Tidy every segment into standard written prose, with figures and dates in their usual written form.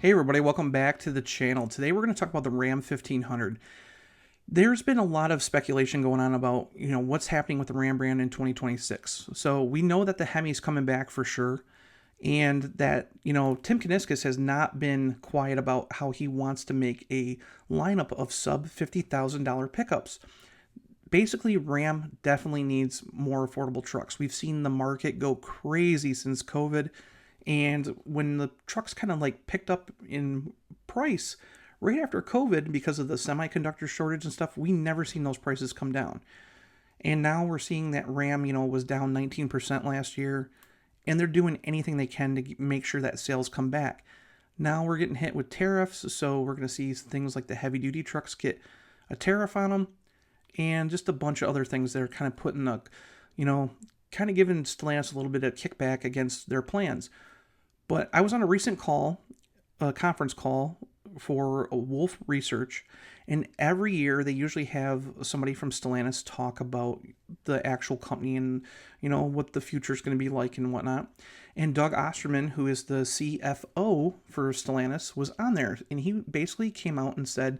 Hey everybody, welcome back to the channel. Today we're going to talk about the Ram 1500. There's been a lot of speculation going on about, what's happening with the Ram brand in 2026. So we know that the Hemi's coming back for sure, and that, Tim Kuniskis has not been quiet about how he wants to make a lineup of sub $50,000 pickups. Basically, Ram definitely needs more affordable trucks. We've seen the market go crazy since COVID, and when the trucks kind of like picked up in price right after COVID because of the semiconductor shortage and stuff, we never seen those prices come down. And now we're seeing that Ram, was down 19% last year, and they're doing anything they can to make sure that sales come back. Now we're getting hit with tariffs, so we're going to see things like the heavy duty trucks get a tariff on them, and just a bunch of other things that are kind of putting a, kind of giving Stellantis a little bit of kickback against their plans. But I was on a recent conference call for Wolf Research, and every year they usually have somebody from Stellantis talk about the actual company and, what the future is going to be like and whatnot. And Doug Osterman, who is the CFO for Stellantis, was on there, and he basically came out and said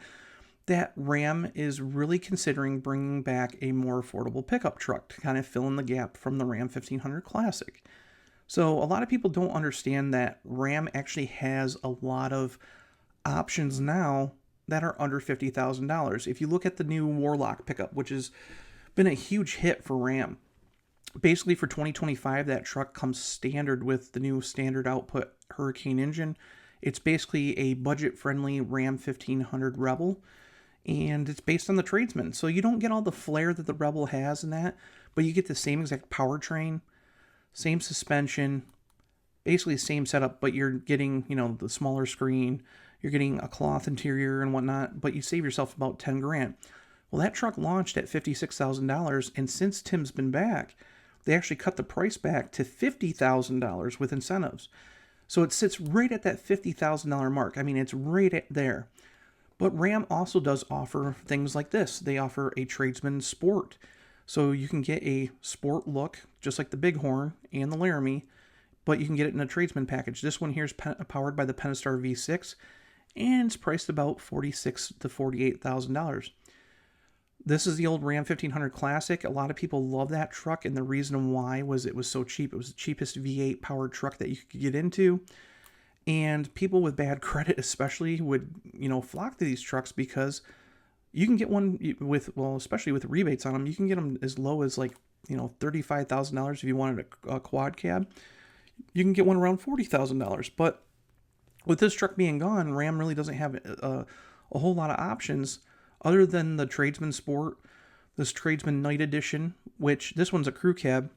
that Ram is really considering bringing back a more affordable pickup truck to kind of fill in the gap from the Ram 1500 Classic. So a lot of people don't understand that Ram actually has a lot of options now that are under $50,000. If you look at the new Warlock pickup, which has been a huge hit for Ram, basically for 2025, that truck comes standard with the new standard output Hurricane engine. It's basically a budget-friendly Ram 1500 Rebel, and it's based on the Tradesman. So you don't get all the flair that the Rebel has in that, but you get the same exact powertrain, same suspension, basically the same setup, but you're getting, the smaller screen, you're getting a cloth interior and whatnot, but you save yourself about 10 grand. Well, that truck launched at $56,000, and since Tim's been back, they actually cut the price back to $50,000 with incentives. So it sits right at that $50,000 mark. I mean, it's right at there. But Ram also does offer things like this. They offer a Tradesman Sport. So you can get a sport look, just like the Bighorn and the Laramie, but you can get it in a Tradesman package. This one here is powered by the Pentastar V6, and it's priced about $46,000 to $48,000. This is the old Ram 1500 Classic. A lot of people love that truck, and the reason why was it was so cheap. It was the cheapest V8 powered truck that you could get into, and people with bad credit especially would, flock to these trucks because you can get one with, especially with rebates on them, you can get them as low as like, $35,000 if you wanted a quad cab. You can get one around $40,000. But with this truck being gone, Ram really doesn't have a whole lot of options other than the Tradesman Sport, this Tradesman Night Edition, which this one's a crew cab.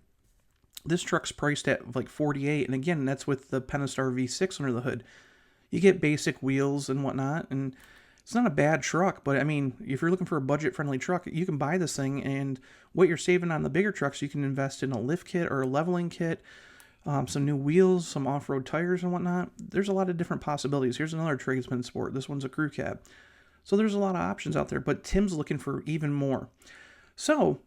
This truck's priced at like $48,000, and again, that's with the Pentastar V6 under the hood. You get basic wheels and whatnot, and it's not a bad truck, but I mean, if you're looking for a budget-friendly truck, you can buy this thing, and what you're saving on the bigger trucks, you can invest in a lift kit or a leveling kit, some new wheels, some off-road tires and whatnot. There's a lot of different possibilities. Here's another Tradesman Sport. This one's a crew cab. So there's a lot of options out there, but Tim's looking for even more. So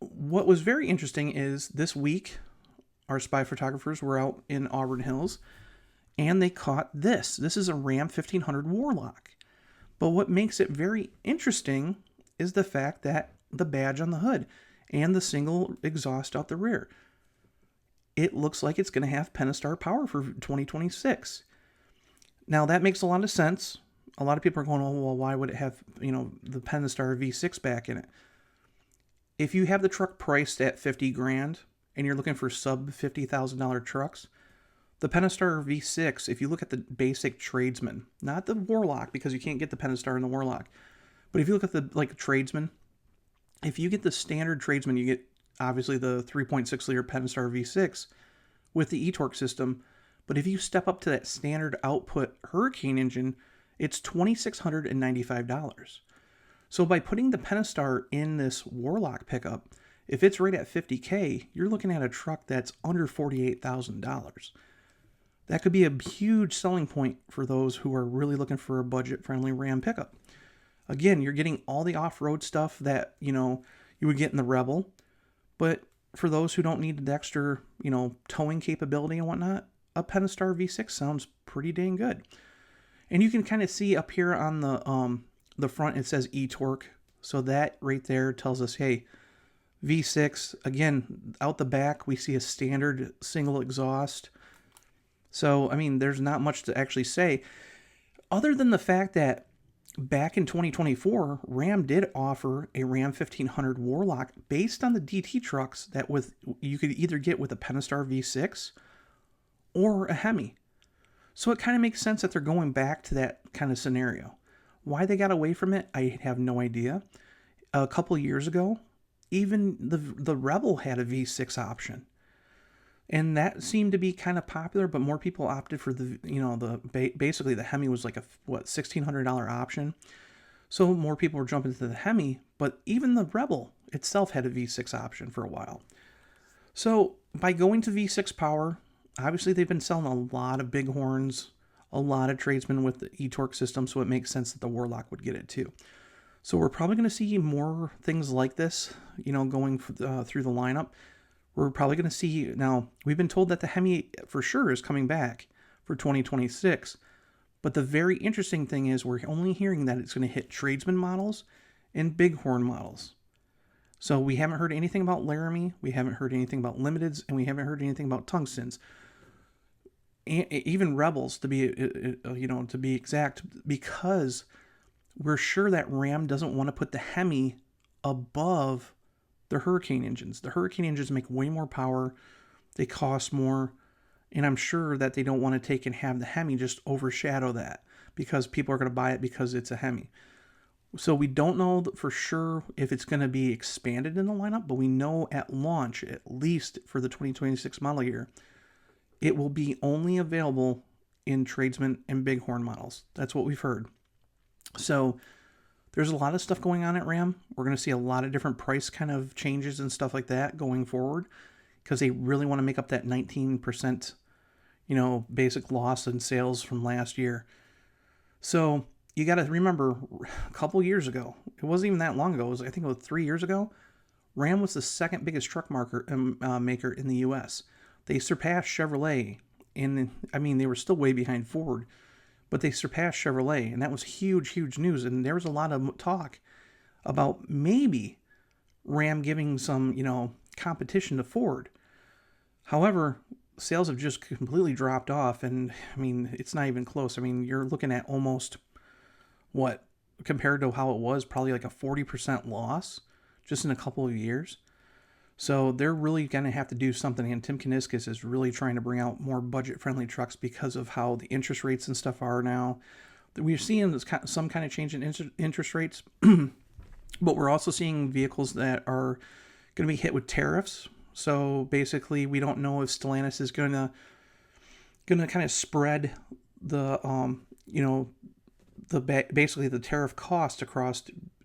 what was very interesting is this week, our spy photographers were out in Auburn Hills, and they caught this. This is a Ram 1500 Warlock. But what makes it very interesting is the fact that the badge on the hood and the single exhaust out the rear. It looks like it's going to have Pentastar power for 2026. Now, that makes a lot of sense. A lot of people are going, oh, well, why would it have, the Pentastar V6 back in it? If you have the truck priced at 50 grand and you're looking for sub $50,000 trucks, the Pentastar V6, if you look at the basic Tradesman, not the Warlock, because you can't get the Pentastar in the Warlock, but if you look at the Tradesman, if you get the standard Tradesman, you get obviously the 3.6 liter Pentastar V6 with the eTorque system. But if you step up to that standard output Hurricane engine, it's $2,695. So by putting the Pentastar in this Warlock pickup, if it's right at $50K, you're looking at a truck that's under $48,000. That could be a huge selling point for those who are really looking for a budget-friendly Ram pickup. Again, you're getting all the off-road stuff that, you would get in the Rebel, but for those who don't need the extra, towing capability and whatnot, a Pentastar V6 sounds pretty dang good. And you can kind of see up here on the front, it says eTorque. So that right there tells us, hey, V6, again, out the back, we see a standard single exhaust. So, I mean, there's not much to actually say, other than the fact that back in 2024, Ram did offer a Ram 1500 Warlock based on the DT trucks that you could either get with a Pentastar V6 or a Hemi. So it kind of makes sense that they're going back to that kind of scenario. Why they got away from it, I have no idea. A couple years ago, even the Rebel had a V6 option. And that seemed to be kind of popular, but more people opted for basically the Hemi was like a, $1,600 option. So more people were jumping to the Hemi, but even the Rebel itself had a V6 option for a while. So by going to V6 power, obviously they've been selling a lot of Bighorns, a lot of tradesmen with the eTorque system, so it makes sense that the Warlock would get it too. So we're probably going to see more things like this, going through the lineup. We're probably going to see, now, we've been told that the Hemi for sure is coming back for 2026. But the very interesting thing is we're only hearing that it's going to hit tradesman models and Bighorn models. So we haven't heard anything about Laramie, we haven't heard anything about Limiteds, and we haven't heard anything about Tungstens. Even Rebels, to be exact, because we're sure that Ram doesn't want to put the Hemi above the Hurricane engines. The Hurricane engines make way more power, they cost more, and I'm sure that they don't want to take and have the Hemi just overshadow that because people are going to buy it because it's a Hemi. So we don't know for sure if it's going to be expanded in the lineup, but we know at launch, at least for the 2026 model year, it will be only available in tradesman and Bighorn models. That's what we've heard. So there's a lot of stuff going on at Ram. We're going to see a lot of different price kind of changes and stuff like that going forward because they really want to make up that 19%, basic loss in sales from last year. So you got to remember, a couple years ago, it wasn't even that long ago, I think it was 3 years ago, Ram was the second biggest truck maker in the U.S. They surpassed Chevrolet, and they were still way behind Ford, but they surpassed Chevrolet, and that was huge, huge news. And there was a lot of talk about maybe Ram giving some, competition to Ford. However, sales have just completely dropped off, and it's not even close. You're looking at almost, compared to how it was, probably like a 40% loss just in a couple of years. So they're really going to have to do something, and Tim Kuniskis is really trying to bring out more budget-friendly trucks because of how the interest rates and stuff are now. We're seeing some kind of change in interest rates, but we're also seeing vehicles that are going to be hit with tariffs. So basically, we don't know if Stellantis is going to kind of spread the basically the tariff cost across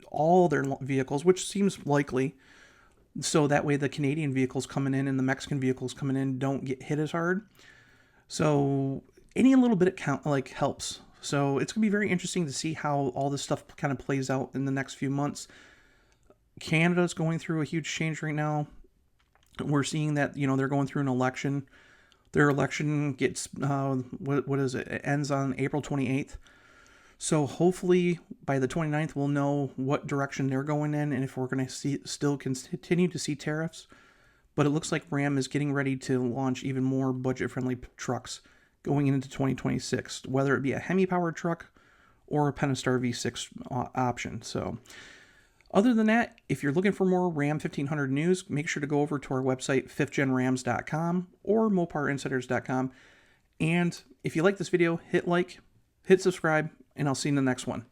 all their vehicles, which seems likely. So that way the Canadian vehicles coming in and the Mexican vehicles coming in don't get hit as hard. So any little bit helps. So it's going to be very interesting to see how all this stuff kind of plays out in the next few months. Canada's going through a huge change right now. We're seeing that, they're going through an election. Their election gets, what is it? It ends on April 28th. So hopefully by the 29th, we'll know what direction they're going in and if we're going to still continue to see tariffs. But it looks like Ram is getting ready to launch even more budget-friendly trucks going into 2026, whether it be a Hemi-powered truck or a Pentastar V6 option. So other than that, if you're looking for more Ram 1500 news, make sure to go over to our website, 5thgenrams.com or moparinsiders.com. And if you like this video, hit like, hit subscribe, and I'll see you in the next one.